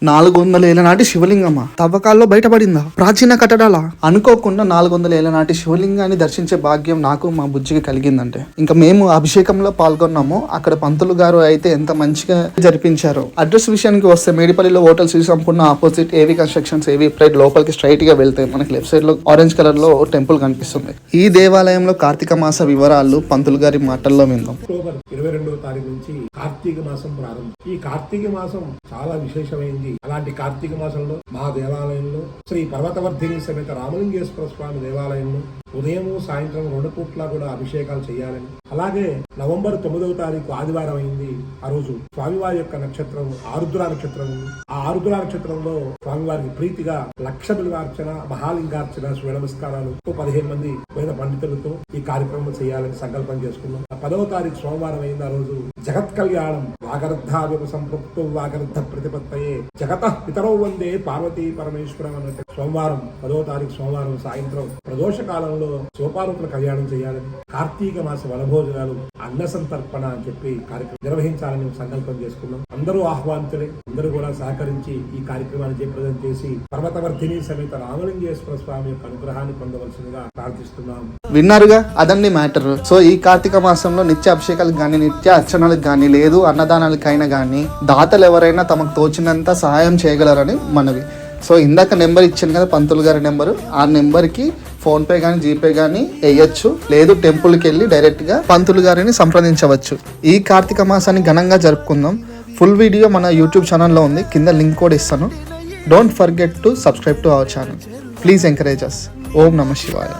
400 ఏళ్ల నాటి శివలింగమా తవ్వకాల్లో బయటపడిందా? ప్రాచీన కట్టడాలా? అనుకోకుండా 400 ఏళ్ల నాటి శివలింగాన్ని దర్శించే భాగ్యం నాకు మా బుజ్జికి కలిగిందంటే ఇంకా మేము అభిషేకంలో పాల్గొన్నాము. అక్కడ పంతులు గారు అయితే ఎంత మంచిగా జరిపించారో. అడ్రస్ విషయానికి వస్తే మేడిపల్లిలో హోటల్ శ్రీ సంపూర్ణ ఆపోజిట్ ఏవి కన్స్ట్రక్షన్స్ ఏవి ప్రైడ్ లోపలికి స్ట్రైట్ గా వెళ్తే మనకి లెఫ్ట్ సైడ్ లో ఆరెంజ్ కలర్ లో టెంపుల్ కనిపిస్తుంది. ఈ దేవాలయంలో కార్తీక మాస వివరాలు పంతులు గారి మాటల్లో విందాం. అక్టోబర్ 22వ తారీఖు నుంచి కార్తీక మాసం ప్రారంభం. ఈ కార్తీక మాసం చాలా విశేషమైంది. అలాంటి కార్తీక మాసంలో మా దేవాలయంలో శ్రీ పర్వతవర్ధిని సమేత రామలింగేశ్వర స్వామి దేవాలయంలో ఉదయము సాయంత్రం 2 పూట్ల కూడా అభిషేకాలు చేయాలని, అలాగే నవంబర్ 9వ తారీఖు ఆదివారం అయింది. ఆ రోజు స్వామివారి యొక్క నక్షత్రం ఆరుద్ర నక్షత్రం. ఆ ఆరుద్ర నక్షత్రంలో స్వామివారికి ప్రీతిగా లక్ష బిల్వార్చన, మహాలింగార్చన, సూర్య నమస్కారాలు 15 మంది వేద పండితులతో ఈ కార్యక్రమం చేయాలని సంకల్పం చేసుకున్నాం. 10వ తారీఖు సోమవారం అయింది. ఆ రోజు జగత్ కళ్యాణం వాగర్ధావ్యమ సంపృక్తో వాగర్ధ ప్రతిపత్తయే జగత పితరౌ వందే పార్వతీ పరమేశ్వరం అన్నట్టు సోమవారం 10వ తారీఖు సోమవారం సాయంత్రం ప్రదోష కాలంలో శివపార్వతుల కళ్యాణం చేయాలని, కార్తీక మాస వనభోజనాలు, అన్న సంతర్పణ అని చెప్పి కార్యక్రమం నిర్వహించాలని సంకల్పం చేసుకున్నాం. అందరూ ఆహ్వానితులే. అందరూ కూడా సహకరించి ఈ కార్యక్రమాన్ని జయప్రదం చేసి పర్వతవర్ధిని సమేత రామలింగేశ్వర స్వామి యొక్క అనుగ్రహాన్ని పొందవలసిందిగా ప్రార్థిస్తున్నాం. విన్నారుగా, అదండి మ్యాటర్. సో ఈ కార్తీక మాసంలో నిత్య అభిషేకాలకు గానీ, నిత్య అర్చనలకు గానీ, లేదు అన్నదానాలకైనా గానీ దాతలు ఎవరైనా తమకు తోచినంత సహాయం చేయగలరని మనవి. సో ఇందాక నెంబర్ ఇచ్చాను కదా, పంతులు గారి నెంబరు. ఆ నెంబర్కి ఫోన్పే కానీ జీపే కానీ వేయచ్చు, లేదు టెంపుల్కి వెళ్ళి డైరెక్ట్గా పంతులు గారిని సంప్రదించవచ్చు. ఈ కార్తీక మాసాన్ని ఘనంగా జరుపుకుందాం. ఫుల్ వీడియో మన యూట్యూబ్ ఛానల్లో ఉంది, కింద లింక్ కూడా ఇస్తాను. Don't forget to subscribe to our channel. Please encourage us. ఓం నమః శివాయ.